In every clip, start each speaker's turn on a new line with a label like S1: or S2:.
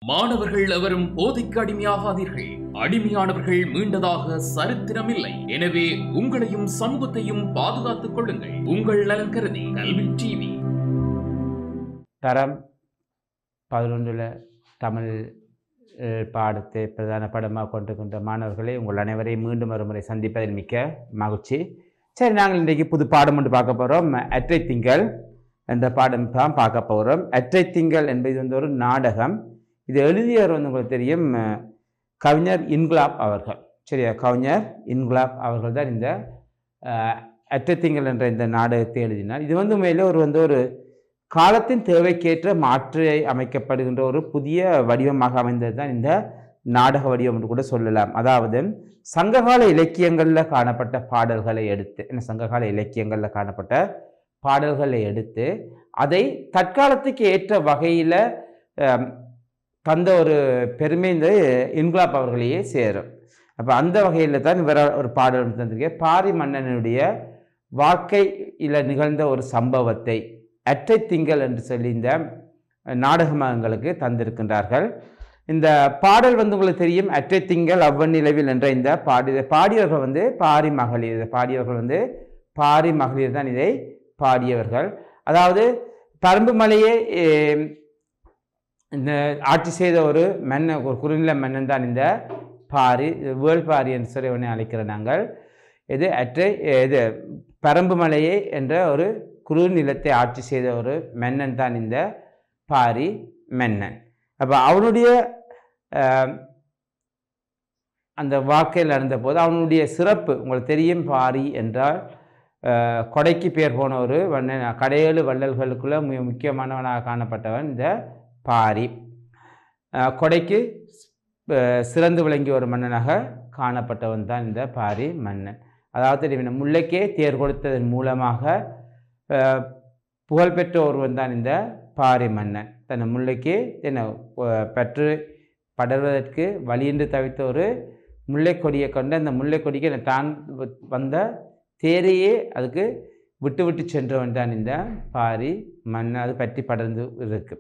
S1: மாணவர்கள் எவரும் போதைக்கு அடிமையாகாதீர்கள். அடிமையானவர்கள் மீண்டதாக சரித்திரமில்லை. எனவே உங்களையும் சமூகத்தையும் பாதுகாத்துக் கொள்ளுங்கள். உங்கள் நலன் கருதி கல்வி டிவி.
S2: தரம் 11 தமிழ் பாடத்தை பிரதான படமாக கொண்டிருக்கின்ற மாணவர்களை உங்கள் அனைவரையும் மீண்டும் ஒருமுறை சந்திப்பதில் மிக்க மகிழ்ச்சி. சரி, நாங்கள் இன்றைக்கு புது பாடம் ஒன்று பார்க்க போகிறோம். அற்றை திங்கள் என்ற பாடம் தான் பார்க்க போகிறோம். அற்றை திங்கள் என்பது ஒரு நாடகம். இது எழுதியவர் உங்களுக்கு தெரியும், கவிஞர் இன்குலாப் அவர்கள். சரியா, கவிஞர் இன்குலாப் அவர்கள் தான் இந்த அற்றை திங்கள் என்ற இந்த நாடகத்தை எழுதினார். இது உண்மையிலே ஒரு காலத்தின் தேவைக்கேற்ற மாற்றி அமைக்கப்படுகின்ற ஒரு புதிய வடிவமாக அமைந்தது தான் இந்த நாடக வடிவம் என்று கூட சொல்லலாம். அதாவது சங்ககால இலக்கியங்களில் காணப்பட்ட பாடல்களை எடுத்து சங்ககால இலக்கியங்களில் காணப்பட்ட பாடல்களை எடுத்து அதை தற்காலத்துக்கு ஏற்ற வகையில் தந்த ஒரு பெருமை இந்த இன்குலாப் அவர்களையே சேரும். அப்போ அந்த வகையில் தான் இவர் ஒரு பாடல் தந்திருக்க பாரி மன்னனுடைய வாழ்க்கையில் நிகழ்ந்த ஒரு சம்பவத்தை அற்றை திங்கள் என்று சொல்லி இந்த நாடகங்களுக்கு தந்திருக்கின்றார்கள். இந்த பாடல் உங்களுக்கு தெரியும், அற்றை திங்கள் அவ்வநிலவில் என்ற இந்த பாடியவர்கள் பாரி மகளிர். பாடியவர்கள் பாரி மகளிர் தான் இதை பாடியவர்கள். அதாவது பரம்பு மலையை இந்த ஆட்சி செய்த ஒரு மன்னன், ஒரு குறுநில மன்னன் தான் இந்த பாரி, வேள்பாரி என்று சொல்லி அழைக்கிற நாங்கள். இது பரம்பு மலையை என்ற ஒரு குறுநிலத்தை ஆட்சி செய்த ஒரு மன்னன் தான் இந்த பாரி மன்னன். அப்போ அவனுடைய அந்த வாழ்க்கையில் நடந்தபோது அவனுடைய சிறப்பு உங்களுக்கு தெரியும். பாரி என்றால் கொடைக்கு பேர் போன ஒரு வண்ணன், கடையேழு வள்ளல்களுக்குள்ள மிக முக்கியமானவனாக காணப்பட்டவன் இந்த பாரி. கொடைக்கு சிறந்து விளங்கிய ஒரு மன்னனாக காணப்பட்டவன் தான் இந்த பாரி மன்னன். அதாவது முல்லைக்கே தேர் கொடுத்ததன் மூலமாக புகழ்பெற்ற ஒருவன் தான் இந்த பாரி மன்னன். தன்னை முல்லைக்கு பெற்று படர்வதற்கு வழியின்றி தவித்த ஒரு முல்லை கொடியை கொண்டு அந்த முல்லை கொடிக்கு தான் வந்த தேரையே அதுக்கு விட்டு விட்டு சென்றவன் தான் இந்த பாரி மன்னன். அது பற்றி படர்ந்து இருக்கு.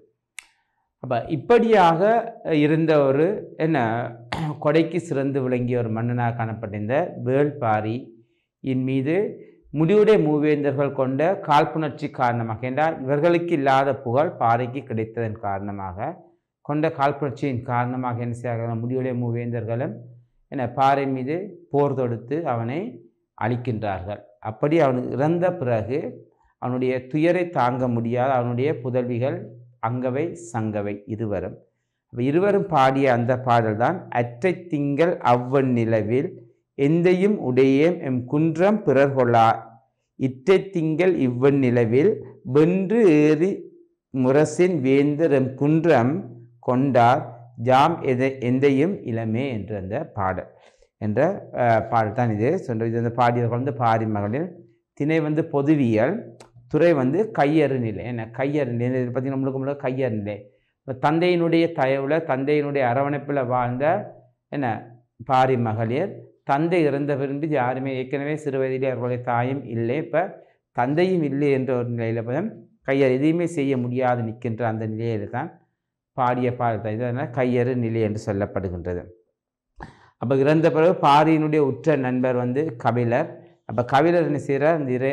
S2: அப்போ இப்படியாக இருந்த ஒரு கொடைக்கு சிறந்து விளங்கிய ஒரு மன்னனாக காணப்பட்ட இந்த வேள்பாரியின் மீது முடிவுடைய மூவேந்தர்கள் கொண்ட காழ்ப்புணர்ச்சி காரணமாக, என்றால் இவர்களுக்கு இல்லாத புகழ் பாரிக்கு கிடைத்ததன் காரணமாக கொண்ட காழ்ப்புணர்ச்சியின் காரணமாக என்ன செய்ய முடிவுடைய மூவேந்தர்களும் பாரி மீது போர் தொடுத்து அவனை அழிக்கின்றார்கள். அப்படி அவன் இறந்த பிறகு அவனுடைய துயரை தாங்க முடியாத அவனுடைய புதல்விகள் அங்கவை சங்கவை இருவரும் பாடிய அந்த பாடல் தான் அற்றை திங்கள் அவ்வன் நிலவில் எந்தையும் உடையேம் எம் குன்றம் பிறர் கொள்ளா இற்றை திங்கள் இவ்வன் நிலவில் வென்று ஏறி முரசின் வேந்தர் எம் குன்றம் கொண்டார் ஜாம் எந்தையும் இளமே என்ற அந்த பாடல் என்ற பாடல் தான் இது சொல்றது. இது அந்த பாடியவர்கள் பாரி மகளிர். திணை பொதுவியல், துறை கையறு நிலை. கையறு நிலை பார்த்தீங்கன்னா முழுக்க கையறு நிலை. தந்தையினுடைய தயவுல தந்தையினுடைய அரவணைப்பில் வாழ்ந்த பாரி மகளிர் தந்தை இறந்த பிறகு யாருமே ஏற்கனவே சிறு வயதிலே அவர்களுடைய தாயும் இல்லை, இப்போ தந்தையும் இல்லை என்ற ஒரு நிலையில் கையறு எதையுமே செய்ய முடியாது நிற்கின்ற அந்த நிலையில் தான் பாடிய பாடல். இதனால் கையறு நிலை என்று சொல்லப்படுகின்றது. அப்போ இறந்த பிறகு பாரியினுடைய உற்ற நண்பர் கபிலர். அப்போ கபிலர் என்ன செய்கிறார், அந்த இரு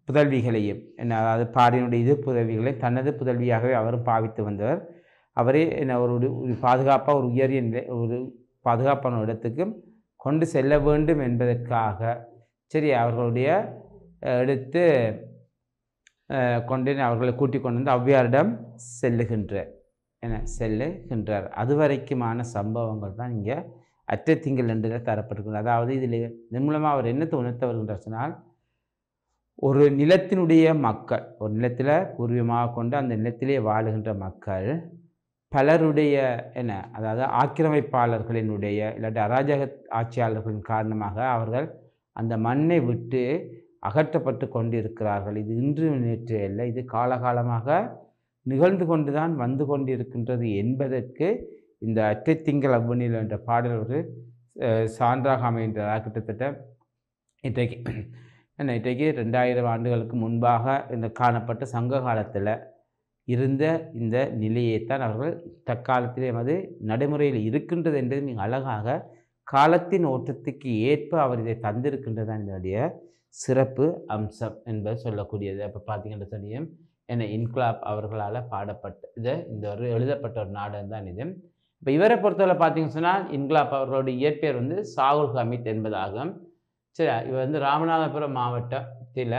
S2: புதல்விகளையும் அதாவது பாரியினுடைய புதல்விகளையும் தனது புதல்வியாகவே அவரும் பாவித்து வந்தவர். அவரே ஒரு பாதுகாப்பாக ஒரு உயரிய நிலை ஒரு பாதுகாப்பான இடத்துக்கும் கொண்டு செல்ல வேண்டும் என்பதற்காக சரி அவர்களுடைய எடுத்து கொண்டு அவர்களை கூட்டிக் கொண்டு வந்து ஔவையாரிடம் செல்லுகின்றார். அதுவரைக்குமான சம்பவங்கள் தான் இங்கே அற்றை திங்கள் என்று தரப்பட்டிருக்கிறது. அதாவது இதில் இதன் மூலமாக அவர் என்னத்தை உணர்த்த வருகின்றார் சொன்னால், ஒரு நிலத்தினுடைய மக்கள், ஒரு நிலத்தில் பூர்வீகமாக கொண்டு அந்த நிலத்திலே வாழுகின்ற மக்கள் பலருடைய அதாவது ஆக்கிரமிப்பாளர்களினுடைய இல்லாட்டி அராஜக ஆட்சியாளர்களின் காரணமாக அவர்கள் அந்த மண்ணை விட்டு அகற்றப்பட்டு கொண்டு இருக்கிறார்கள். இது இன்று நேற்று இல்லை, இது காலகாலமாக நிகழ்ந்து கொண்டுதான் வந்து கொண்டிருக்கின்றது என்பதற்கு இந்த அற்றை திங்கள் அவ்வனில் என்ற பாடல் ஒரு சான்றாக அமைகின்றதாக. கிட்டத்தட்ட இன்றைக்கு 2000 ஆண்டுகளுக்கு முன்பாக இந்த காணப்பட்ட சங்க காலத்தில் இருந்த இந்த நிலையைத்தான் அவர்கள் தற்காலத்திலே அது நடைமுறையில் இருக்கின்றது என்பது மிக அழகாக காலத்தின் ஓட்டத்துக்கு ஏற்ப அவர் இதை தந்திருக்கின்றதான் இதனுடைய சிறப்பு அம்சம் என்பது சொல்லக்கூடியது. அப்போ பார்த்தீங்கன்னா தெரியும், என்ன இன்குலாப் அவர்களால் பாடப்பட்ட இந்த ஒரு எழுதப்பட்ட ஒரு நாடகம் தான் இது. இப்போ இவரை பொறுத்தவரை பார்த்தீங்கன்னு சொன்னால் இன்குலாப் அவர்களுடைய இயற்பெயர் சாகுல் ஹமீத் என்பதாகும். சரி, இவர் ராமநாதபுரம் மாவட்டத்தில்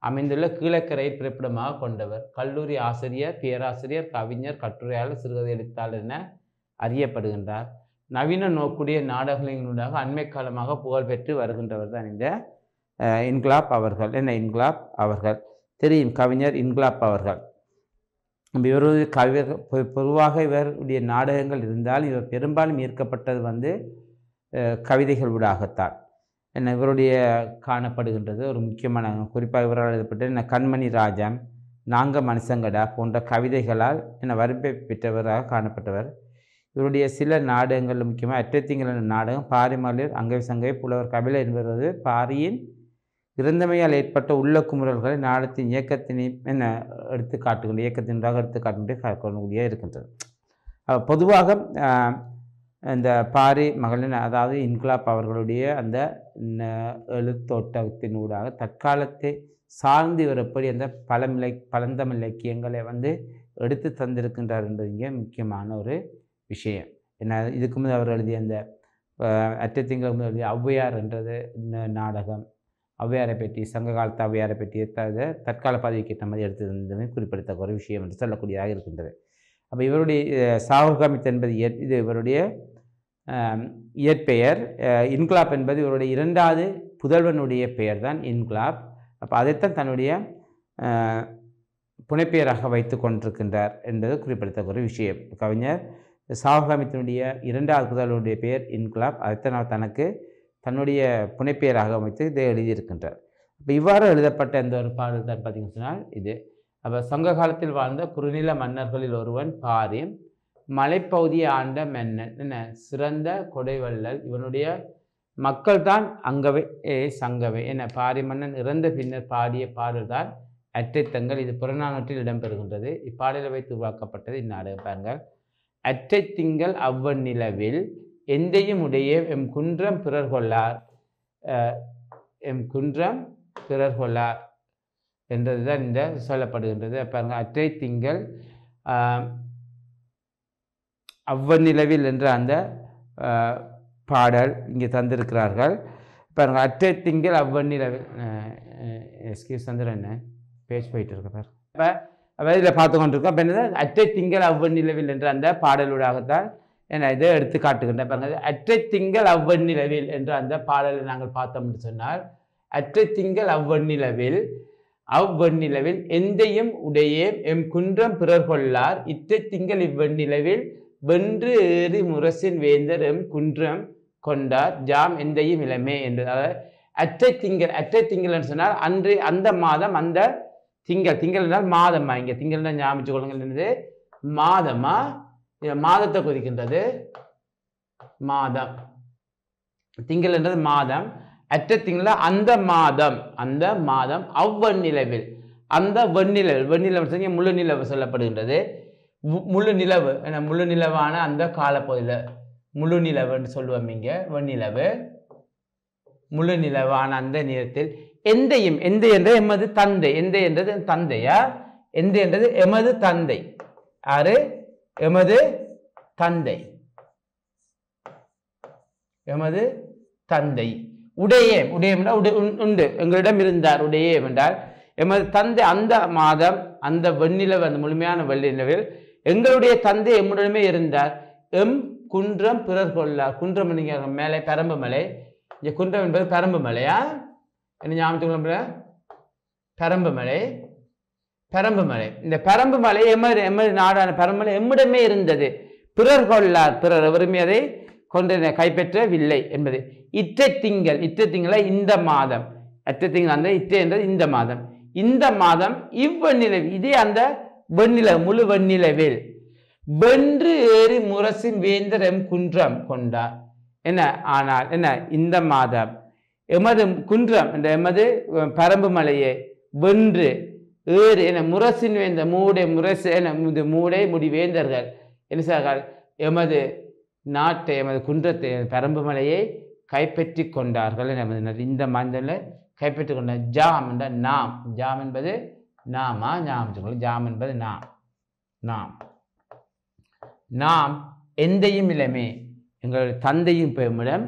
S2: அமைந்துள்ள கீழக்கரை பிறப்பிடமாக கொண்டவர். கல்லூரி ஆசிரியர், பேராசிரியர், கவிஞர், கட்டுரையாளர், சிறுகதை எழுத்தாளர் என அறியப்படுகின்றார். நவீன நோக்குடைய நாடகங்களினூடாக அண்மை காலமாக புகழ்பெற்று வருகின்றவர் தான் இந்த இன்குலாப் அவர்கள். என்ன இன்குலாப் அவர்கள் தெரியும், கவிஞர் இன்குலாப் அவர்கள். இவருடைய பொதுவாக இவருடைய நாடகங்கள் இருந்தால் இவர் பெரும்பாலும் ஈர்க்கப்பட்டது கவிதைகள் ஊடாகத்தான். என்ன இவருடைய காணப்படுகின்றது ஒரு முக்கியமான, குறிப்பாக இவரால் எழுதப்பட்ட கண்மணி ராஜம், நாங்க மனுஷங்கடா போன்ற கவிதைகளால் வரம்பை பெற்றவராக காணப்பட்டவர். இவருடைய சில நாடகங்கள் முக்கியமாக அற்றத்திங்கள் நாடகம், பாரிமலர், அங்கவை சங்கவை, புலவர் கபில என்பது பாரியின் இறந்தமையால் ஏற்பட்ட உள்ள குமுறல்களை நாடகத்தின் இயக்கத்தினை எடுத்து காட்டுகின்ற, இயக்கத்தினராக எடுத்து காட்டுகின்ற இருக்கின்றது. பொதுவாக இந்த பாரி மகளின், அதாவது இன்குலாப் அவர்களுடைய அந்த எழுத்தோட்டத்தினூடாக தற்காலத்தை சார்ந்து இவர் எப்படி அந்த பழந்தமிழ் இலக்கியங்களை எடுத்து தந்திருக்கின்றார் என்பது இங்கே முக்கியமான ஒரு விஷயம். ஏன்னா இதுக்கு முன்பு அவர் எழுதிய அந்த அற்றத்திங்கள் எழுதிய ஔவையார் என்றது நாடகம், ஔவையாரை பற்றி, சங்க காலத்து ஔவையாரை பற்றி தற்கால பதவிக்கேற்ற மாதிரி எடுத்திருந்தது குறிப்பிடத்தக்க ஒரு விஷயம் என்று சொல்லக்கூடியதாக இருக்கின்றது. அப்போ இவருடைய சாகுல் ஹமீத் என்பது இது இவருடைய இயற்பெயர். இன்குலாப் என்பது இவருடைய இரண்டாவது புதல்வனுடைய பெயர் தான் இன்குலாப். அப்போ அதைத்தான் தன்னுடைய புனைப்பெயராக வைத்து கொண்டிருக்கின்றார் என்பது குறிப்பிடத்தக்க ஒரு விஷயம். கவிஞர் சாகுல் ஹமீத்தினுடைய இரண்டாவது புதல்வனுடைய பெயர் இன்குலாப், அதைத்தான் அவர் தன்னுடைய புனைப்பெயராக வைத்து இதை எழுதியிருக்கின்றார். அப்போ இவ்வாறு எழுதப்பட்ட இந்த ஒரு பாடல் தான் பார்த்தீங்கன்னு சொன்னால் இது. அப்போ சங்க காலத்தில் வாழ்ந்த குறுநில மன்னர்களில் ஒருவன் பாரி, மலைப்பகுதியை ஆண்ட மன்னன், என்ன சிறந்த கொடைவள்ளல். இவனுடைய மக்கள் தான் அங்கவை சங்கவை. என்ன பாரி மன்னன் இறந்த பின்னர் பாடிய பாடல் தான் அற்றைத்தங்கள். இது புறநானூற்றில் இடம்பெறுகின்றது. இப்பாடலை வைத்து உருவாக்கப்பட்டது இந்நாடகம். பாருங்கள், அற்றைத்திங்கள் அவ்வநிலவில் எந்தையும் உடைய எம் குன்றம் பிறர் கொள்ளார், எம் குன்றம் பிறர் கொள்ளார் என்றது தான் இந்த சொல்லப்படுகின்றது. பாருங்கள், அற்றை திங்கள் அவ்வநிலவில் என்ற அந்த பாடல் இங்கே தந்திருக்கிறார்கள். பாருங்கள், அற்றை திங்கள் அவ்வநிலவில், எஸ்கியூஸ் சந்திரன் பேச்சு போயிட்டு இருக்க பாரு. அப்போ இதில் பார்த்து கொண்டிருக்கோம். அப்போ என்னது, அற்றை திங்கள் அவ்வநிலவில் என்ற அந்த பாடலூடாகத்தான் என்ன இதை எடுத்து காட்டுகின்றேன். பாருங்கள், அற்றை திங்கள் அவ்வநிலவில் என்ற அந்த பாடலை நாங்கள் பார்த்தோம்னு சொன்னால், அற்றை திங்கள் அவ்வநிலவில் அவ்வெண்ணிலவில் எந்தையும் உடைய எம் குன்றம் பிறர் கொள்ளார், இற்றை திங்கள் இவ்வெண்ணிலவில் வென்று ஏறி முரசின் வேந்தர் எம் குன்றம் கொண்டார், ஜாம் எந்தையும் இளமே என்று. அதாவது அற்றை திங்கள் சொன்னால் அன்று அந்த மாதம் அந்த திங்கள், திங்கள் என்றால் மாதமா, இங்கே திங்கள் தான் ஞாபகம் கொள்ளுங்கள் என்னது மாதமா, மாதத்தை குறிக்கின்றது மாதம், திங்கள் என்றது மாதம். அற்ற திங்கள அந்த மாதம் அவ்வெண்ணிலவில், அந்த வெண்ணிலவு முழு நிலவு சொல்லப்படுகின்றது. முழு நிலவு முழு நிலவான அந்த காலப்பகுதியில் முழு நிலவுன்னு சொல்லுவோம். இங்க வெண்ணிலவு முழு நிலவான அந்த நேரத்தில் எந்தையும், எந்தை என்றது எமது தந்தை, எந்தை என்றது தந்தையா, எந்தை என்றது எமது தந்தை, யாரு எமது தந்தை, எமது தந்தை. உடையேம், உடையம் உண்டு, எங்களிடம் இருந்தார். உடையேம் என்றால் எமது தந்தை அந்த மாதம் அந்த வெண்ணிலவு, அந்த முழுமையான வெள்ளிலவில் எங்களுடைய தந்தை எம்முடனே இருந்தார். எம் குன்றம் பிறர் கொள்ளார். குன்றம் நீங்க மேலே பரம்பு மலை, இங்கே குன்றம் என்பது பரம்பு மலையா, என்ன ஞாபகத்துக்குள்ள பரம்பு மலை, பரம்பு மலை. இந்த பரம்பு மலை எமது நாடான பரம்பு மலை எம்மிடமே இருந்தது. பிறர் கொள்ளார், பிறர் எவருமே அதை கொண்டு கைப்பற்றவில்லை என்பது. இற்றை திங்கள், இற்றை திங்கள இந்த மாதம், அற்றை திங்கள் அந்த இற்றை என்றது இந்த மாதம், இந்த மாதம் இவ்வெண்ணிலவு, இதே அந்த வெண்ணிலவு முழு வெண்ணிலவில் வென்று ஏறி முரசின் வேந்தர் எம் குன்றம் கொண்டார். என்ன ஆனால் என்ன இந்த மாதம் எமது குன்றம் என்ற எமது பரம்பு மலையை வென்று ஏறு என முரசின் வேந்த மூடை முரசு என மூடை முடிவேந்தர்கள் என்ன செய்தார்கள்? எமது நாட்டை எமது குன்றத்தை பரம்பு மலையை கைப்பற்றி கொண்டார்கள். நமது இந்த மாநில கைப்பற்றி கொண்ட ஜாம் என்ற நாம், ஜாம் என்பது நாமா, ஞாபகம் ஜாம் என்பது நாம். நாம் நாம் எந்தையும் இளமே எங்களுடைய தந்தையும் பெருமிடம்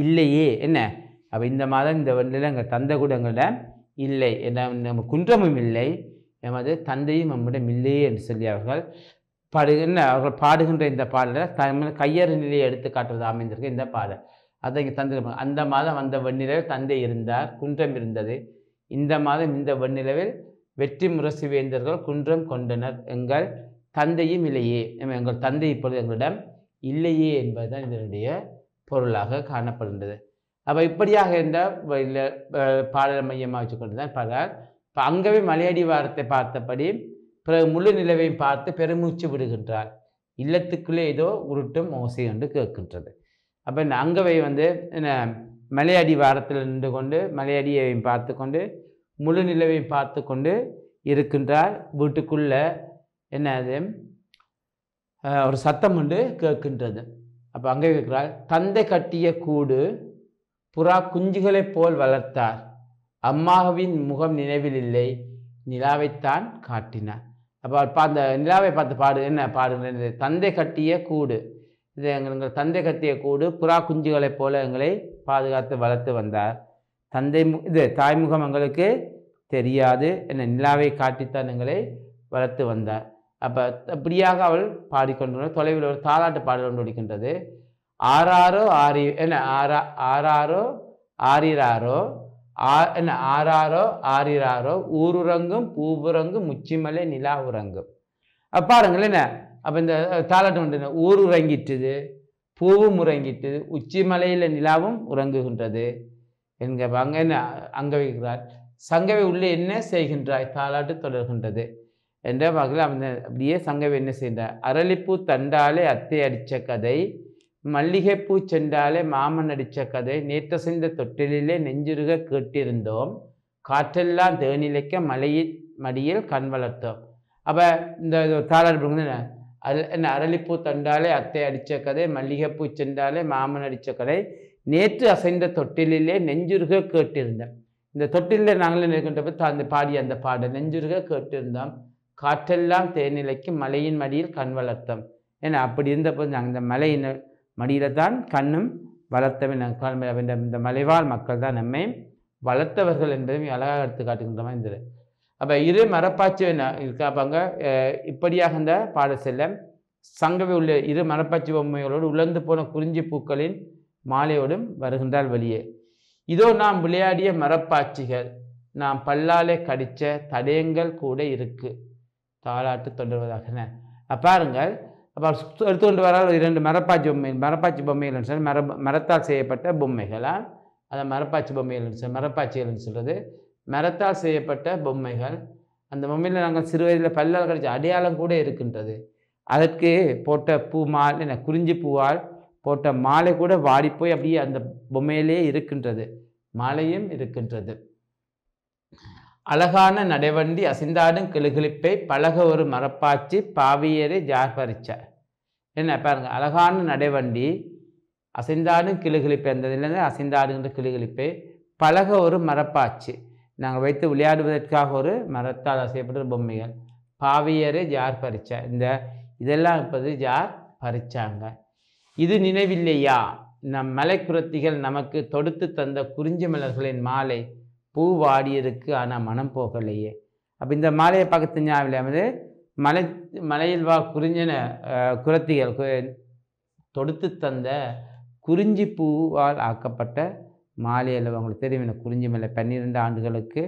S2: இல்லையே என்ன. அப்போ இந்த மாதம் இந்த வண்டியில் எங்கள் தந்தை கூட எங்களிடம் இல்லை, நம்ம குன்றமும் இல்லை, எமது தந்தையும் நம்மிடம் இல்லையே என்று சொல்லி அவர்கள் அவர்கள் பாடுகின்ற இந்த பாடலில் தமிழ் கையறு நிலையை எடுத்து காட்டுவது அமைந்திருக்கு இந்த பாடல். அதை இங்கே தந்தை அந்த மாதம் அந்த வெண்ணிலவில் தந்தை இருந்தார், குன்றம் இருந்தது. இந்த மாதம் இந்த வெண்ணிலவில் வெற்றி முரசு வேந்தர்கள் குன்றம் கொண்டனர், எங்கள் தந்தையும் இல்லையே, எங்கள் தந்தை இப்பொழுது எங்களிடம் இல்லையே என்பதுதான் இதனுடைய பொருளாக காணப்படுகின்றது. அப்போ இப்படியாக இருந்த பாடலை மையமாக வச்சுக்கொண்டு தான் பாடல். இப்போ அங்கவே மலையடி வாரத்தை பார்த்தபடி பிறகு முழு நிலவையும் பார்த்து பெருமூச்சு விடுகின்றார். இல்லத்துக்குள்ளே ஏதோ உருட்டும் ஓசை என்று கேட்கின்றது. அப்போ இந்த அங்கவை என்ன மலையடி வாரத்தில் நின்று கொண்டு மலையடியையும் பார்த்து கொண்டு முழு நிலவையும் பார்த்து கொண்டு இருக்கின்றார். வீட்டுக்குள்ள என்னது ஒரு சத்தம் உண்டு கேட்கின்றது. அப்போ அங்கே இருக்கிறாள், தந்தை கட்டிய கூடு புறா குஞ்சுகளைப் போல் வளர்த்தார், அம்மாவின் முகம் நினைவில் இல்லை, நிலாவைத்தான் காட்டினார். அப்போ அந்த நிலாவை பார்த்து பாடு என்ன பாடுகிறது? தந்தை கட்டிய கூடு, இது எங்கள் தந்தை கட்டிய கூடு புறா குஞ்சுகளைப் போல எங்களை பாதுகாத்து வளர்த்து வந்தார். தந்தை இது தாய்முகம் எங்களுக்கு தெரியாது, என்ன நிலாவை காட்டித்தான் எங்களை வளர்த்து வந்தார். அப்போ அப்படியாக அவள் பாடிக்கொண்டு தொலைவில் ஒரு தாலாட்டு பாடல் கொண்டு இருக்கின்றது. ஆறாரோ ஆரி என்ன ஆறாரோ ஆரிராரோ என்ன ஆறாரோ ஆரிராரோ ஊருறங்கும் பூவுறங்கும் உச்சிமலை நிலா உறங்கும். பாருங்கள் என்ன. அப்போ இந்த தாலாட்டு கொண்டு ஊர் உறங்கிட்டுது, பூவும் உறங்கிட்டுது, உச்சிமலையில் நிலாவும் உறங்குகின்றது என்க. அங்கே என்ன அங்க வைக்கிறார், சங்கவை உள்ளே என்ன செய்கின்றாய், தாலாட்டு தொடர்கின்றது என்ற வகையில் அந்த அப்படியே சங்கவை என்ன செய்கின்றார்? அரளிப்பூ தண்டாலே அத்தை அடித்த கதை, மல்லிகைப்பூ சென்றாலே மாமன் அடித்த கதை, நேற்றசைந்த தொட்டிலே நெஞ்சுருக கேட்டிருந்தோம், காற்றெல்லாம் தேனிலைக்க மலையில் மடியில் கண் வளர்த்தோம். அப்போ இந்த தாளாட்டு என்ன அரளிப்பூ தண்டாலே அத்தை அடித்த கதை, மல்லிகைப்பூ சென்றாலே மாமன் அடித்த கதை, நேற்று அசைந்த தொட்டிலே நெஞ்சுருக கேட்டிருந்தோம். இந்த தொட்டிலில் நாங்களே நிற்கின்றப்ப அந்த பாடிய அந்த பாடல் நெஞ்சுருக கேட்டிருந்தோம், காற்றெல்லாம் தேனிலைக்கு மலையின் மடியில் கண் வளர்த்தோம். ஏன்னா அப்படி இருந்தப்போ நாங்கள் இந்த மலையின் மடியில் தான் கண்ணும் வளர்த்தவன் இந்த மலைவாழ் மக்கள் தான் நம்மை வளர்த்தவர்கள் என்பதையும் அழகாக எடுத்து காட்டுகின்றமா இருந்தது. அப்போ இரு மரப்பாச்சி இருக்காப்பாங்க. இப்படியாக இந்த பாட செல்ல சங்கவை உள்ள இரு மரப்பாச்சி பொம்மைகளோடு உலர்ந்து போன குறிஞ்சி பூக்களின் மாலையோடும் வருகின்றால் வெளியே. இதோ நாம் விளையாடிய மரப்பாச்சிகள், நாம் பல்லாலே கடித்த தடயங்கள் கூட இருக்கு, தாலாட்டு தொடர்வதாக பாருங்கள். அப்போ எடுத்துக்கொண்டு வரால் இரண்டு மரப்பாச்சி பொம்மைகள் சொல்லி மரத்தால் செய்யப்பட்ட பொம்மைகளாக அதை மரப்பாச்சி பொம்மைகள் மரப்பாச்சிகள்னு சொல்கிறது. மரத்தால் செய்யப்பட்ட பொம்மைகள், அந்த பொம்மையில் நாங்கள் சிறு வயதில் பல்லால் கடித்த அடையாளம் கூட இருக்கின்றது. அதற்கு போட்ட பூ மாலை என்ன குறிஞ்சி பூவால் போட்ட மாலை கூட வாடிப்போய் அப்படியே அந்த பொம்மையிலே இருக்கின்றது, மாலையும் இருக்கின்றது. அழகான நடைவண்டி அசைந்தாடும் கிளுகிழிப்பை பழக ஒரு மரப்பாச்சி பாவியரை ஜார் பறிச்சார். என்ன பாருங்கள், அழகான நடைவண்டி அசைந்தாடும் கிளுகிழிப்பை, அந்த இதில் அசைந்தாடுகின்ற கிளுகிழிப்பை பழக ஒரு மரப்பாச்சி, நாங்கள் வைத்து விளையாடுவதற்காக ஒரு மரத்தால் செய்யப்பட்ட பொம்மைகள், பாவியரை ஜார் பறிச்சார். இதெல்லாம் இப்போது ஜார் பறிச்சாங்க. இது நினைவில்லையா நம் மலைக்குரத்திகள் நமக்கு தொடுத்து தந்த குறிஞ்சி மலர்களின் மாலை, பூ வாடியிருக்கு ஆனால் மனம் போகலையே. அப்போ இந்த மாலையை பக்கத்து ஞாபகம் மலையில் குறிஞ்சின குரத்திகள் தொடுத்து தந்த குறிஞ்சி பூவால் ஆக்கப்பட்ட மாலை அல்லவா உங்களுக்கு தெரியும். குறிஞ்சி மலை 12 ஆண்டுகளுக்கு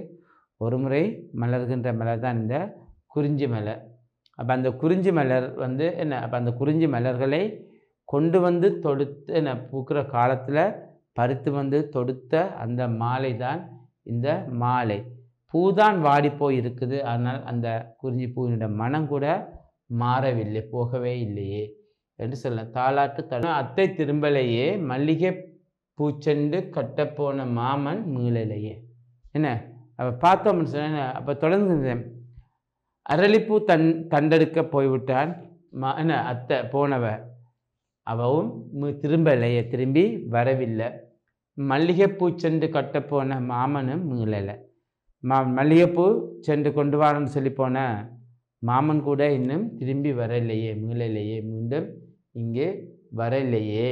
S2: ஒரு முறை மலர்கின்ற மலர் தான் இந்த குறிஞ்சி மலர். அப்போ அந்த குறிஞ்சி மலர் என்ன, அப்போ அந்த குறிஞ்சி மலர்களை கொண்டு வந்து தொடுத்து என்ன பூக்கிற காலத்தில் பறித்து வந்து தொடுத்த அந்த மாலை தான் இந்த மாலை. பூதான் வாடி போய் இருக்குது, ஆனால் அந்த குறிஞ்சி பூவினுடைய மனம் கூட மாறவில்லை, போகவே இல்லையே என்று சொல்லலாம். தாலாட்டு அத்தை திரும்பலையே, மல்லிகை பூச்செண்டு கட்டப்போன மாமன் மீளலையே. என்ன அப்போ பார்த்தோம்னு சொன்ன. அப்போ தொடர்ந்து அரளிப்பூ தண்டெடுக்க போய்விட்டான். என்ன அத்தை போனவ அவவும் திரும்பி வரவில்லை. மல்லிகைப்பூ சென்று கட்டப்போன மாமனும் மீளலை. மல்லிகைப்பூ சென்று கொண்டு வாரன்னு சொல்லி போன மாமன் கூட இன்னும் திரும்பி வரலையே, மீளலையே, மீண்டும் இங்கே வரலையே.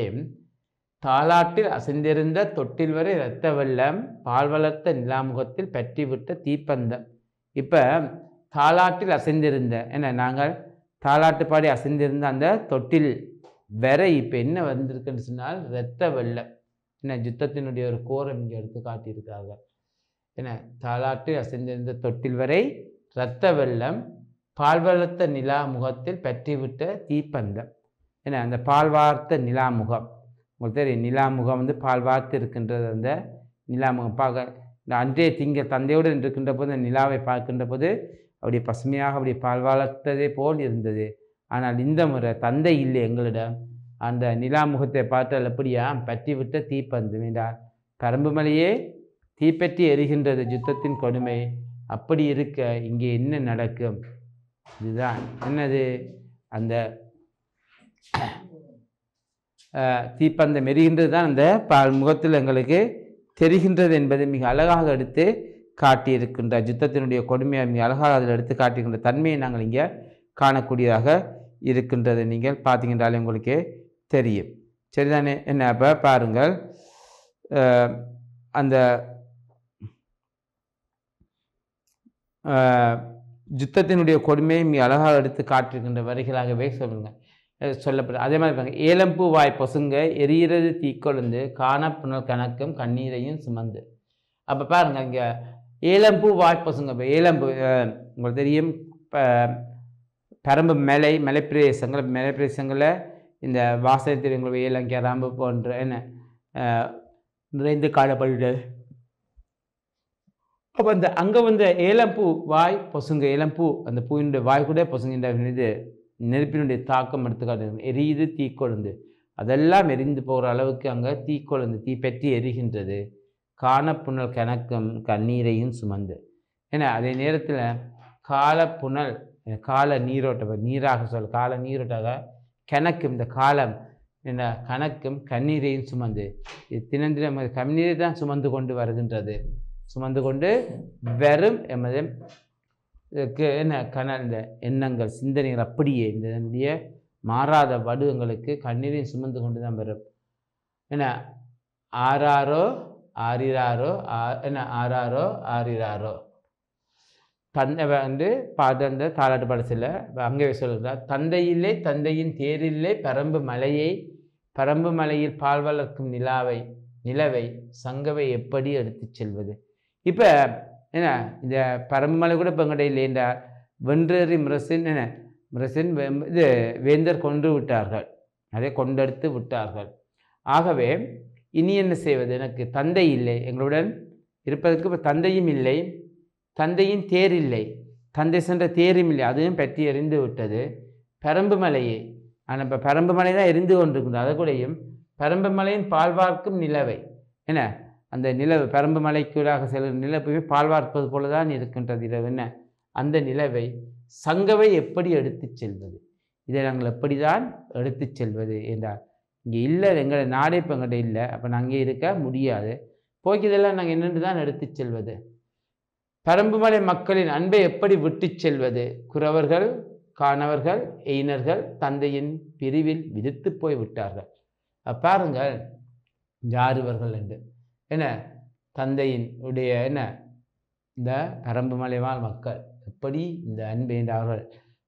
S2: தாலாட்டில் அசைந்திருந்த தொட்டில் வரை இரத்த வெள்ளம், பால் வளர்த்த நிலாமுகத்தில் பற்றிவிட்ட தீப்பந்தம். இப்போ தாலாட்டில் அசைந்திருந்த என்ன நாங்கள் தாலாட்டு பாடி அசைந்திருந்த அந்த தொட்டில் வரை இப்போ என்ன வந்திருக்குன்னு சொன்னால் இரத்த வெள்ளம். என்ன யுத்தத்தினுடைய ஒரு கோரம் இங்கே எடுத்து காட்டியிருக்கார்கள். என்ன தாலாட்டு அசைந்திருந்த தொட்டில் வரை இரத்த வெள்ளம், பால் வளர்த்த நிலா முகத்தில் பற்றிவிட்ட தீப்பந்தம். ஏன்னா அந்த பால் வார்த்த நிலாமுகம் உங்களுக்கு தெரியும். நிலாமுகம் வந்து பால் வார்த்து இருக்கின்றது. அந்த நிலாமுகம் பார்க்க இந்த அன்றைய திங்கள் தந்தையோடு இருக்கின்ற போது அந்த நிலாவை பார்க்கின்ற போது அப்படி பசுமையாக அப்படி பால் வளர்த்ததே போல் இருந்தது. ஆனால் இந்த முறை தந்தை இல்லை எங்களிடம். அந்த நிலாமுகத்தை பார்த்தால் எப்படியா பற்றிவிட்ட தீப்பந்தம் என்றால் பரம்பு மலையே தீப்பற்றி எரிகின்றது யுத்தத்தின் கொடுமை. அப்படி இருக்க இங்கே என்ன நடக்கும்? இதுதான் என்னது அந்த தீப்பந்தம் எரிகின்றது தான் அந்த முகத்தில் எங்களுக்கு தெரிகின்றது என்பதை மிக அழகாக எடுத்து காட்டியிருக்கின்ற யுத்தத்தினுடைய கொடுமையை மிக அழகாக அதில் எடுத்து காட்டுகின்ற தன்மையை நாங்கள் இங்கே காணக்கூடியதாக இருக்கின்றது. நீங்கள் பார்த்தீங்கன்றாலே உங்களுக்கு தெரியும். சரிதானே? என்ன அப்போ பாருங்கள், அந்த யுத்தத்தினுடைய கொடுமையை மிக அழகாக எடுத்து காட்டிருக்கின்ற வரிகளாகவே சொல்லப்படும். அதே மாதிரி பாருங்க, ஏலம்பூ வாய் பொசுங்க எரியிறது தீக்கொழுந்து காணப்புணல் கணக்கும் கண்ணீரையும் சுமந்து. அப்போ பாருங்க இங்கே ஏலம்பூ வாய் பொசுங்க. இப்போ ஏலம்பூ உங்களுக்கு தெரியும், பரம்பு மலைப்பிரதேசங்களில் இந்த வாசகத்திற்கு ஏலம் கேராம்பு போன்ற என்ன நிறைந்து காணப்படுகிறது. அப்போ அந்த அங்கே வந்து ஏலம்பூ வாய் பொசுங்க, ஏலம்பூ அந்த பூவினுடைய வாய் கூட பொசுங்கின்ற இது நெருப்பினுடைய தாக்கம் எடுத்துக்காட்டு எரியுது தீக்கொழுந்து. அதெல்லாம் எரிந்து போகிற அளவுக்கு அங்கே தீக்கொழுந்து தீப்பற்றி எரிகின்றது. காணப்புணல் கணக்கும் கண்ணீரையும் சுமந்து. ஏன்னா அதே நேரத்தில் காலப்புணல் கால நீரோட்டம் நீராக சொல்ல கால நீரோட்டாக கணக்கும் இந்த காலம் என்ன கணக்கும் கண்ணீரையும் சுமந்து. இது தினந்தினம் கண்ணீரை தான் சுமந்து கொண்டு வருகின்றது. சுமந்து கொண்டு வெறும் எமது என்ன இந்த எண்ணங்கள் சிந்தனைகள் அப்படியே இந்த மாறாத வடுவங்களுக்கு கண்ணீரையும் சுமந்து கொண்டு தான் வரும். என்ன ஆறாரோ ஆறிராரோ என்ன ஆறாரோ ஆறிராரோ தந்தை வந்து பாட்டு அந்த தாலாட்டு பாடத்தில் அங்கே சொல்கிறார். தந்தையில்லை தந்தையின் தேரில்லை பரம்பு மலையில் பால் வளர்க்கும் நிலவை சங்கவை எப்படி எடுத்து செல்வது? இப்போ என்ன இந்த பரம்பு மலை கூட இப்போ எங்கள்கிட்ட இல்லைன்றா வென்றேறி முரசின் இது வேந்தர் கொன்று விட்டார்கள், அதை கொண்டெடுத்து விட்டார்கள். ஆகவே இனி என்ன செய்வது? எனக்கு தந்தை இல்லை, எங்களுடன் இருப்பதற்கு இப்போ தந்தையும் இல்லை, தந்தையின் தேர் இல்லை, தந்தை சென்ற தேரும் இல்லை, அதுவும் பற்றி எரிந்து விட்டது. பரம்பு மலையே ஆனால் இப்போ பரம்பு மலை தான் எரிந்து கொண்டிருக்கின்றது. அதை கூடயும் பரம்பு மலையின் பால்வார்க்கும் நிலவை என்ன அந்த நிலவு பரம்பு மலைக்கூடாக செல்கிற நிலவை பால்வார்ப்பது போல தான் இருக்கின்றது இரவு. என்ன அந்த நிலவை சங்கவை எப்படி எடுத்து செல்வது? இதை நாங்கள் எப்படி தான் எடுத்து செல்வது என்றால் இங்கே இல்லை, எங்களை நாடே இப்போ எங்கள்கிட்ட இல்லை, அப்போ நாங்கள் இங்கே இருக்க முடியாது. போக்கியதெல்லாம் நாங்கள் என்னென்று தான் எடுத்து செல்வது? பரம்புமலை மக்களின் அன்பை எப்படி விட்டு செல்வது? குறவர்கள் காணவர்கள் எயினர்கள் தந்தையின் பிரிவில் விதித்து போய் விட்டார்கள். பாருங்கள் யாருவர்கள் என்று என்ன தந்தையின் உடைய என்ன இந்த பரம்புமலை வாழ் மக்கள் எப்படி இந்த அன்பை என்றார்கள்.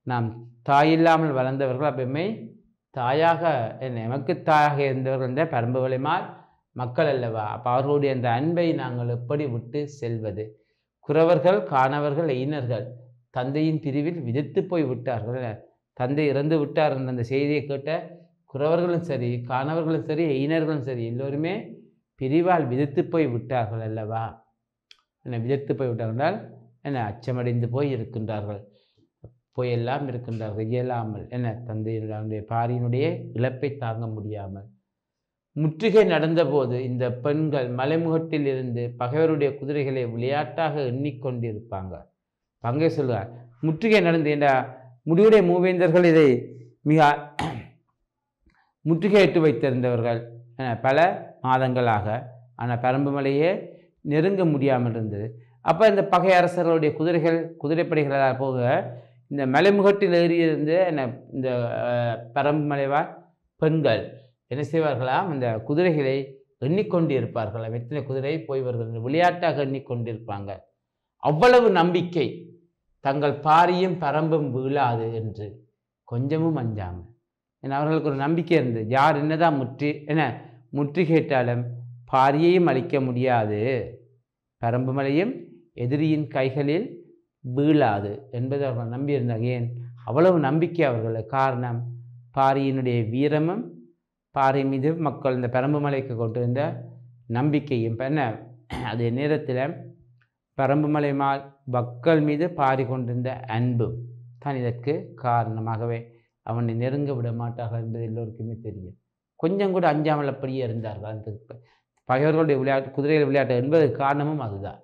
S2: நாம் தாயில்லாமல் வளர்ந்தவர்கள் அப்பயுமே தாயாக என்ன எமக்கு தாயாக இருந்தவர்கள் இந்த பரம்புமலை மக்கள் அல்லவா? அப்போ அவர்களுடைய அந்த அன்பை நாங்கள் எப்படி விட்டு செல்வது? குறவர்கள் காணவர்கள் எயினர்கள் தந்தையின் பிரிவில் விதித்து போய் விட்டார்கள். தந்தை இறந்து விட்டார் என்ற அந்த செய்தியை கேட்ட குறவர்களும் சரி காணவர்களும் சரி எயினர்களும் சரி எல்லோருமே பிரிவால் விதித்து போய் விட்டார்கள் அல்லவா? என்ன விதித்து போய் விட்டார்கள் என்ன அச்சமடைந்து போய் இருக்கின்றார்கள், போயெல்லாம் இருக்கின்றார்கள் இயலாமல் என்ன தந்தையினுடைய பாரியினுடைய இழப்பை தாங்க முடியாமல். முற்றுகை நடந்தபோது இந்த பெண்கள் மலைமுகட்டில் இருந்து பகைவருடைய குதிரைகளை விளையாட்டாக எண்ணிக்கொண்டிருப்பாங்க. அங்கே சொல்லுவார் முற்றுகை நடந்து என்ற முடிவுடைய மூவேந்தர்கள் இதை மிக முற்றுகையிட்டு வைத்திருந்தவர்கள் பல மாதங்களாக. ஆனால் பரம்பு மலையே நெருங்க முடியாமல் இருந்தது. அப்போ இந்த பகை அரசர்களுடைய குதிரைப்படைகளால் போக இந்த மலைமுகட்டில் ஏறியிருந்த இந்த பரம்பு மலைவாழ் பெண்கள் என்ன செய்வார்களாம், இந்த குதிரைகளை எண்ணிக்கொண்டு இருப்பார்களாம். எத்தனை குதிரை போய் வருகிறது விளையாட்டாக எண்ணிக்கொண்டிருப்பாங்க. அவ்வளவு நம்பிக்கை, தங்கள் பாரியும் பரம்பும் வீழாது என்று கொஞ்சமும் அஞ்சாமல். ஏன்னா அவர்களுக்கு ஒரு நம்பிக்கை இருந்தது, யார் என்னதான் முற்றுகையிட்டாலும் பாரியையும் அழிக்க முடியாது, பரம்பு மலையும் எதிரியின் கைகளில் வீழாது என்பது அவர்கள் நம்பியிருந்தாங்க. ஏன் அவ்வளவு நம்பிக்கை அவர்களுக்கு? காரணம் பாரியினுடைய வீரமும் பாரி மீது மக்கள் இந்த பரம்பு மலைக்கு கொண்டிருந்த நம்பிக்கையும். என்ன அதே நேரத்தில் பரம்பு மலை மக்கள் மீது பாரி கொண்டிருந்த அன்பும் தான் இதற்கு காரணமாகவே அவனை நெருங்க விட மாட்டார்கள் என்பது எல்லோருக்குமே தெரியும். கொஞ்சம் கூட அஞ்சாமல் அப்படியே இருந்தார்கள். அந்த பகைவர்களுடைய விளையாட்டு, குதிரைகள் விளையாட்டு என்பதற்கு காரணமும் அதுதான்.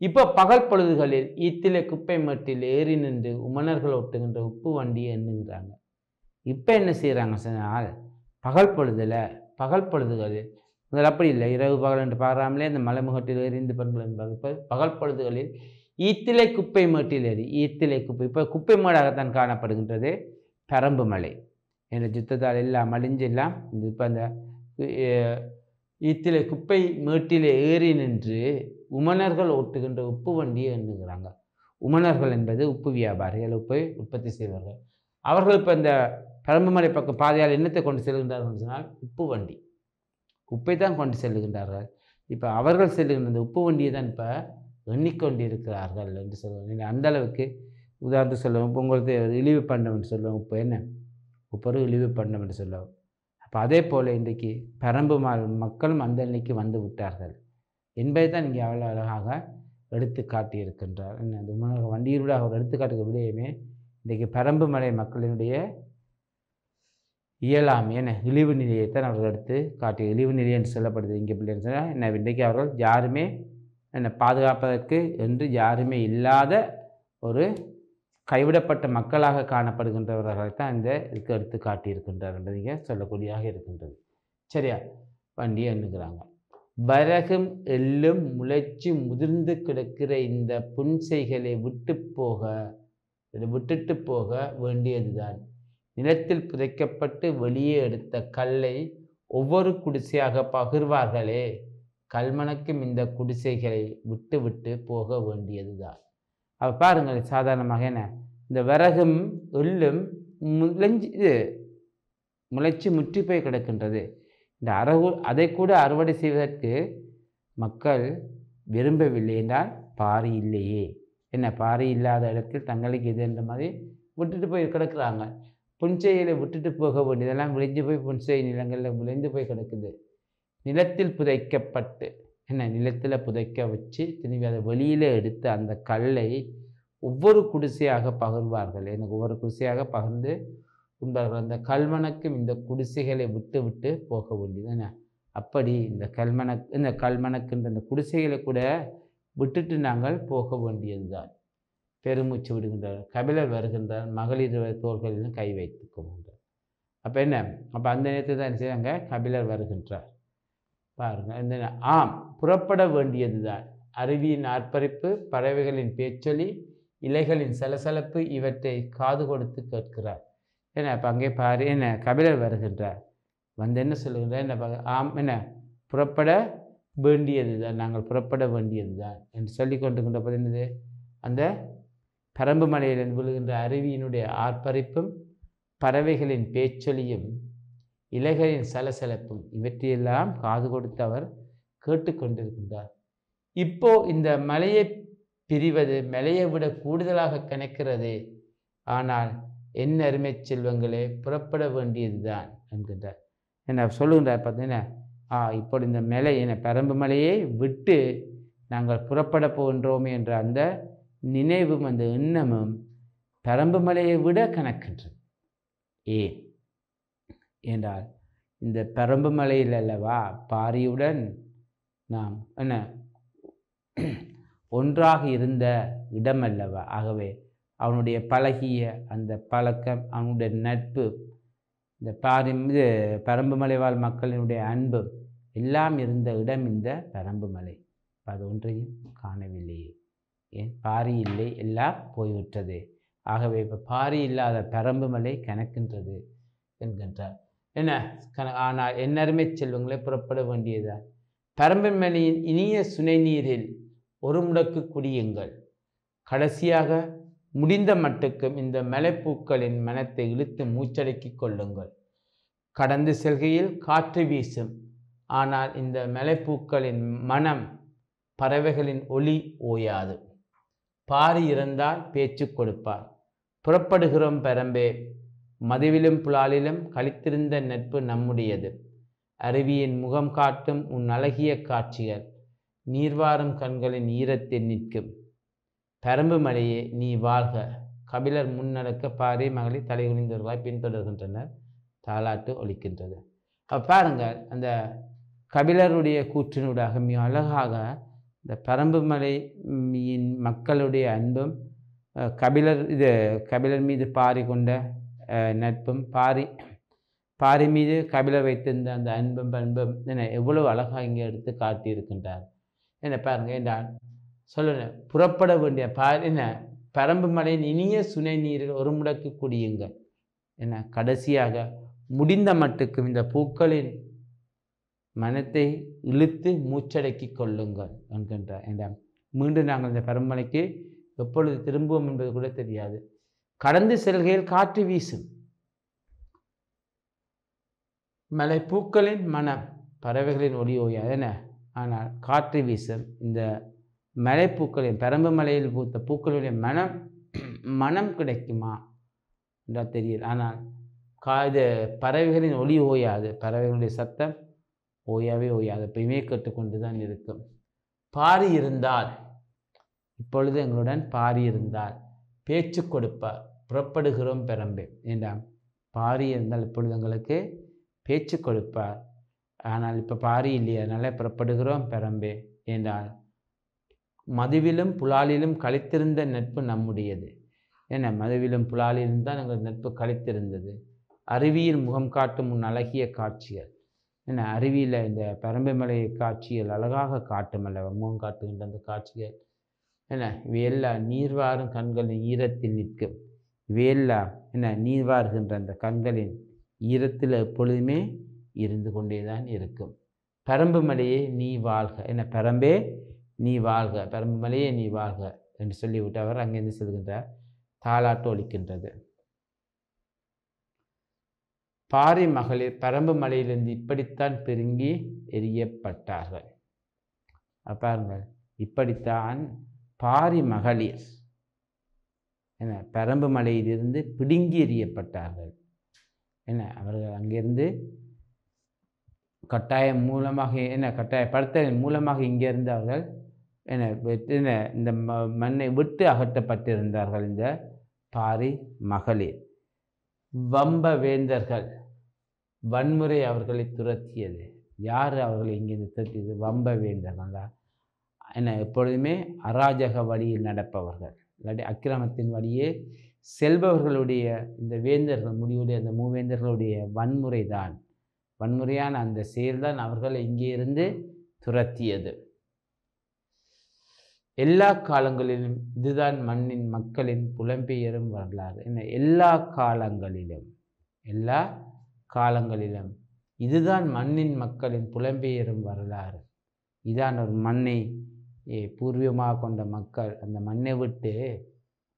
S2: இப்போ பகல் பொழுதுகளில் ஈத்திலே குப்பை மட்டில் ஏறி நின்று உமணர்கள் ஒட்டுகின்ற உப்பு வண்டியை எண்ணுகிறாங்க. இப்போ என்ன செய்கிறாங்க சொன்னால், பகல் பொழுதுகளில் முதல் அப்படி இல்லை, இரவு பகல் என்று பாராமலே இந்த மலைமுகட்டில் எறிந்து பெண்கள் என்பார்கள். இப்போ பகல் பொழுதுகளில் ஈத்திலை குப்பை மேட்டில் ஏறி, ஈத்திலை குப்பை இப்போ குப்பை மேடாகத்தான் காணப்படுகின்றது பரம்பு மலை. என்ற யுத்தத்தால் எல்லாம் அழிஞ்சு எல்லாம் இப்போ அந்த ஈத்திலை குப்பை மேட்டிலே ஏறி நின்று உமணர்கள் ஓட்டுகின்ற உப்பு வண்டியை எண்ணுகிறாங்க. உமணர்கள் என்பது உப்பு வியாபாரிகள், உப்பை உற்பத்தி செய்வார்கள். அவர்கள் இப்போ இந்த பரம்பு மலை பக்கம் பாதையால் என்னத்தை கொண்டு செல்கின்றார்கள் சொன்னால் உப்பு வண்டி, உப்பை தான் கொண்டு செல்லுகின்றார்கள். இப்போ அவர்கள் செல்லுகின்ற இந்த உப்பு வண்டியை தான் இப்போ எண்ணிக்கொண்டிருக்கிறார்கள் என்று சொல்லுவாங்க. அந்த அளவுக்கு உதாரணத்துக்கு சொல்லுவோம், உங்களுக்கு இழிவு பண்ணம் என்று சொல்லுவோம், உப்பு என்ன உப்பொரு இழிவு பண்ணம் என்று சொல்லுவோம். அப்போ அதே போல் இன்றைக்கு பரம்பு மக்களும் அந்த நிலைக்கு வந்து விட்டார்கள் என்பதை தான் இங்கே அவ்வளோ அழகாக எடுத்து காட்டியிருக்கின்றார். அந்த வண்டியிலூட அவர் எடுத்துக்காட்டுக்கு விடையுமே இன்றைக்கு பரம்பு மலை மக்களினுடைய இயலாமை இழிவு நிலையைத்தான் அவர்கள் எடுத்து காட்டி, இழிவு நிலை என்று சொல்லப்படுது. இங்கே பிள்ளைன்னு சொன்னால் இன்றைக்கு அவர்கள் யாருமே பாதுகாப்பதற்கு என்று யாருமே இல்லாத ஒரு கைவிடப்பட்ட மக்களாக காணப்படுகின்றவர்களைத்தான் இந்த இதுக்கு எடுத்து காட்டியிருக்கின்றார் என்பது இங்கே சொல்லக்கூடியதாக இருக்கின்றது. சரியா? வண்டியை எண்ணுகிறாங்க. வரகும் எள்ளும் முளைச்சி முதிர்ந்து கிடக்கிற இந்த புன்செய்களை விட்டுட்டு போக வேண்டியதுதான். நிலத்தில் புதைக்கப்பட்டு வெளியே எடுத்த கல்லை ஒவ்வொரு குடிசையாக பகிர்வார்களே, கல்மணக்கும் இந்த குடிசைகளை விட்டு விட்டு போக வேண்டியதுதான். அப்போ பாருங்கள், சாதாரணமாக இந்த விறகும் எள்ளும் முளைச்சி முற்றி போய் கிடக்கின்றது. இந்த அதை கூட அறுவடை செய்வதற்கு மக்கள் விரும்பவில்லை என்றால் பாரி இல்லையே. பாரி இல்லாத இடத்தில் தங்களுக்கு இது என்ற மாதிரி விட்டுட்டு போய் கிடக்குறாங்க. புன்செய்களை விட்டுட்டு போக வேண்டியதெல்லாம் விளைஞ்சு போய் புன்செய் நிலங்களில் விளைந்து போய் கிடக்குது. நிலத்தில் புதைக்கப்பட்டு நிலத்தில் புதைக்க வச்சு திரும்பி அதை வெளியில் எடுத்து அந்த கல்லை ஒவ்வொரு குடிசையாக பகிர்வார்கள். ஒவ்வொரு குடிசையாக பகிர்ந்து உண்பார்கள். அந்த கல்மணக்கும் இந்த குடிசைகளை விட்டு விட்டு போக வேண்டியது. அப்படி இந்த கல்மணக்குன்ற இந்த குடிசைகளை கூட விட்டுட்டு நாங்கள் போக வேண்டியது தான். பெருமூச்சு விடுகின்றார். கபிலர் வருகின்றார். மகளிர் தோள்களிலும் கை வைத்து கொள்கின்றார். அப்போ அப்போ அந்த நேரத்தில் தான் செய்வாங்க, கபிலர் வருகின்றார். பாருங்கள், ஆம் புறப்பட வேண்டியது தான். அருவியின் ஆர்ப்பரிப்பு, பறவைகளின் பேச்சொலி, இலைகளின் சலசலப்பு இவற்றை காது கொடுத்து கேட்கிறார். அப்போ அங்கே பாரு கபிலர் வருகின்றார். வந்து என்ன சொல்லுகின்றார்? ஆம் புறப்பட வேண்டியது தான், நாங்கள் புறப்பட வேண்டியது தான் என்று சொல்லி கொண்டிருக்கின்ற போது என்னது, அந்த பரம்பு மலையில் விழுகின்ற அருவியினுடைய ஆர்ப்பரிப்பும், பறவைகளின் பேச்சொலியும், இலைகளின் சலசலப்பும் இவற்றையெல்லாம் காது கொடுத்து அவர் கேட்டுக்கொண்டிருக்கின்றார். இப்போ இந்த மலையை பிரிவது மலையை விட கூடுதலாக கணக்கிறது. ஆனால் என்ன அருமை செல்வங்களே, புறப்பட வேண்டியது தான் என்கின்றார். சொல்லுகின்றார் பார்த்தீங்கன்னா, இப்போது இந்த மலை பரம்பு மலையை விட்டு நாங்கள் புறப்பட போகின்றோமே என்ற அந்த நினைவும் அந்த எண்ணமும் பரம்பு மலையை விட கணக்கின்றது. ஏன் என்றால் இந்த பரம்பு மலையில் அல்லவா பாரியுடன் நாம் ஒன்றாக இருந்த இடம் அல்லவா. ஆகவே அவனுடைய பழகிய அந்த பழக்கம், அவனுடைய நட்பு, இந்த இது பரம்புமலை வாழ் மக்களினுடைய அன்பு எல்லாம் இருந்த இடம் இந்த பரம்புமலை. அது ஒன்றையும் காணவில்லையே. ஏன் பாரி இல்லை, எல்லாம் போய்விட்டது. ஆகவே இப்போ பாரி இல்லாத பரம்புமலை கணக்கின்றது என்கின்றார். என்ன ஆனால் என்னருமே செல்வங்களே புறப்பட வேண்டியதுதான். பரம்புமலையின் இனிய சுனை நீரில் ஒரு முடக்கு குடியுங்கள். கடைசியாக முடிந்த மட்டுக்கும் இந்த மலைப்பூக்களின் மனத்தை இழுத்து மூச்சடக்கி கொள்ளுங்கள். கடந்து செல்கையில் காற்று வீசும், ஆனால் இந்த மலைப்பூக்களின் மனம், பறவைகளின் ஒலி ஓயாது. பாரி இருந்தால் பேச்சு கொடுப்பார். புறப்படுகிறோம் பரம்பே, மதுவிலும் புலாலிலும் கழித்திருந்த நட்பு நம்முடையது. அருவியின் முகம் காட்டும் உன் அழகிய காட்சிகள் நீர்வாரும் கண்களின் ஈரத்தில் நிற்கும். பரம்பு மலையே நீ வாழ்க. கபிலர் முன்னடக்க பாரி மகளை தலைகுனிந்தவர்களாய் பின்தொடர்கின்றனர். தாலாட்டு ஒலிக்கின்றது. பாருங்கள், அந்த கபிலருடைய கூற்றினூடாக மிக அழகாக இந்த பரம்புமலையின் மக்களுடைய அன்பும் கபிலர் மீது பாரி கொண்ட நட்பும் பாரி மீது கபிலர் வைத்திருந்த அந்த அன்பும் பண்பும் என எவ்வளவு அழகாக இங்கே எடுத்து காட்டியிருக்கின்றார். என்ன பாருங்க, என்றால் சொல்லுங்கள், புறப்பட வேண்டிய பரம்புமலையின் இனிய சுனை நீரில் ஒரு முடக்கு குடியுங்கள். என்ன கடைசியாக முடிந்த மட்டுக்கும் இந்த பூக்களின் மனத்தை இழுத்து மூச்சடக்கி கொள்ளுங்கள் என்கின்றார். என்றால் மீண்டும் நாங்கள் இந்த பரம்புமலைக்கு எப்பொழுது திரும்புவோம் என்பது கூட தெரியாது. கடந்து செல்கையில் காற்று வீசும், மலை பூக்களின் மனம், பறவைகளின் ஒளி ஓயாது. என ஆனால் காற்று வீசும் இந்த மலைப்பூக்களின் பரம்புமலையில் பூத்த பூக்களுடைய மனம் கிடைக்குமா என்றால் தெரியல. ஆனால் இது பறவைகளின் ஒளி ஓயாது, பறவைகளுடைய சத்தம் ஓயாவே ஓயாது, எப்பயுமே கேட்டுக்கொண்டு தான் இருக்கும். பாரி இருந்தால், இப்பொழுது எங்களுடன் பாரி இருந்தால் பேச்சு கொடுப்பார். புறப்படுகிறோம் பெரம்பே என்றால் பாரி இருந்தால் இப்பொழுது எங்களுக்கு பேச்சு கொடுப்பார். ஆனால் இப்போ பாரி இல்லையா, அதனால் புறப்படுகிறோம் பெரம்பே என்றால் மதுவிலும் புலாலிலும் கழித்திருந்த நட்பு நம்முடையது. ஏன்னா மதுவிலும் புலாலிலும் தான் எங்கள் நட்பு கழித்திருந்தது. அருவியில் முகம் காட்டும் உன் அழகிய காட்சிகள். ஏன்னா அருவியில் இந்த பரம்புமலை காட்சிகள் அழகாக காட்டும் அல்லவா, முகம் காட்டுகின்ற அந்த காட்சிகள். என்ன இவையெல்லாம் நீர்வாரும் கண்களின் ஈரத்தில் நிற்கும். இவையெல்லாம் என்ன நீர்வாருகின்ற அந்த கண்களின் ஈரத்தில் எப்பொழுதுமே இருந்து கொண்டே தான் இருக்கும். பரம்புமலையே நீ வாழ்க. என்ன பரம்பே நீ வாழ்க, பரம்புமலையே நீ வாழ்க என்று சொல்லிவிட்டு அவர் அங்கிருந்து செல்கின்றார். தாலாட்டு ஒலிக்கின்றது. பாரி மகளிர் பரம்பு மலையிலிருந்து இப்படித்தான் பெருங்கி எரியப்பட்டார்கள். பாருங்கள், இப்படித்தான் பாரி மகளிர் என்ன பரம்பு மலையிலிருந்து பிடுங்கி எறியப்பட்டார்கள். என்ன அவர்கள் அங்கிருந்து கட்டாயம் மூலமாக கட்டாயப்படுத்தலின் மூலமாக இங்கிருந்து அவர்கள் இந்த மண்ணை விட்டு அகற்றப்பட்டிருந்தார்கள். இந்த பாரி மகளிர் வம்ப வேந்தர்கள் வன்முறை அவர்களை துரத்தியது. யார் அவர்களை இங்கிருந்து துரத்தியது? வம்ப வேந்தர்களா? எப்பொழுதுமே அராஜக வழியில் நடப்பவர்கள், இல்லாட்டி அக்கிரமத்தின் வழியே செல்பவர்களுடைய இந்த வேந்தர்கள் முடிவுடைய அந்த மூவேந்தர்களுடைய வன்முறை தான், வன்முறையான அந்த செயல்தான் அவர்களை இங்கே இருந்து துரத்தியது. எல்லா காலங்களிலும் இதுதான் மண்ணின் மக்களின் புலம்பெயரும் வரலாறு. எல்லா காலங்களிலும் இதுதான் மண்ணின் மக்களின் புலம்பெயரும் வரலாறு. இதான் ஒரு மண்ணை பூர்வீகமாக கொண்ட மக்கள் அந்த மண்ணை விட்டு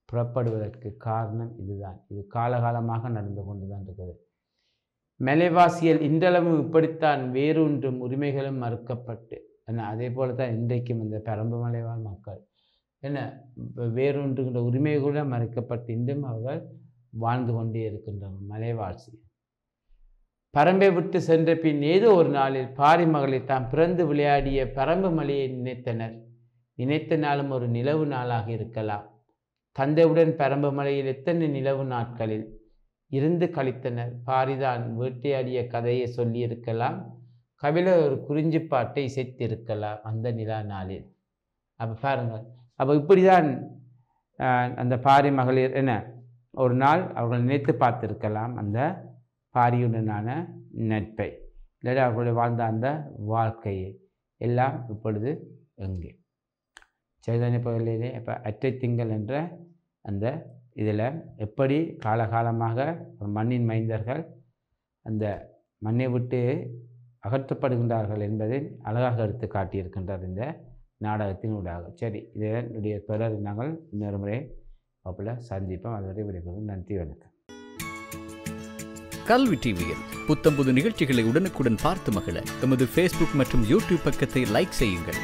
S2: புறப்படுவதற்கு காரணம் இதுதான். இது காலகாலமாக நடந்து கொண்டு தான் இருக்குது. மலைவாசிகள் இன்றளவும் இப்படித்தான் வேரூன்றும் உரிமைகளும் மறுக்கப்பட்டு அதே போல தான் இன்றைக்கும் இந்த பரம்பு மலைவாழ் மக்கள் வேரூன்றுகின்ற உரிமைகள மறுக்கப்பட்டு இன்றும் அவர்கள் வாழ்ந்து கொண்டே இருக்கின்றனர். மலைவாசி பரம்பை விட்டு சென்ற பின் ஏதோ ஒரு நாளில் பாரி மகளை தாம் பிறந்து விளையாடிய பரம்பு மலையை நினைத்தனர். நினைத்த நாளும் ஒரு நிலவு நாளாக இருக்கலாம். தந்தையுடன் பரம்பு மலையில் எத்தனை நிலவு நாட்களில் இருந்து கழித்தனர். பாரிதான் வேட்டையாடிய கதையை சொல்லியிருக்கலாம். கபிலர் ஒரு குறிஞ்சி பாட்டை இசைத்திருக்கலாம் அந்த நிலா நாளில். அப்போ பாருங்கள், அப்போ இப்படி தான் அந்த பாரி மகளிர் என்ன ஒரு நாள் அவர்கள் நினைத்து பார்த்திருக்கலாம் அந்த பாரியுடனான நட்பை, இல்லாட்டி அவர்களுடைய வாழ்ந்த அந்த வாழ்க்கையை எல்லாம் இப்பொழுது எங்கே சைதன்ய பகுதியிலே இப்போ அற்றை திங்கள் என்ற அந்த இதில் எப்படி காலகாலமாக மண்ணின் மைந்தர்கள் அந்த மண்ணை விட்டு அகற்றப்படுகின்றார்கள் என்பதை அழகாக எடுத்து காட்டியிருக்கின்றார் இந்த நாடகத்தின் ஊடாக. சரி, இதனுடைய தொடர் நாங்கள் இன்னொரு முறை அப்பல சந்திப்போம். அதுவரை விடைபெறும். நன்றி, வணக்கம்.
S3: கல்வி டிவியில் புத்தம்புது நிகழ்ச்சிகளை உடனுக்குடன் பார்த்து மகிழ எமது ஃபேஸ்புக் மற்றும் யூடியூப் பக்கத்தை லைக் செய்யுங்கள்.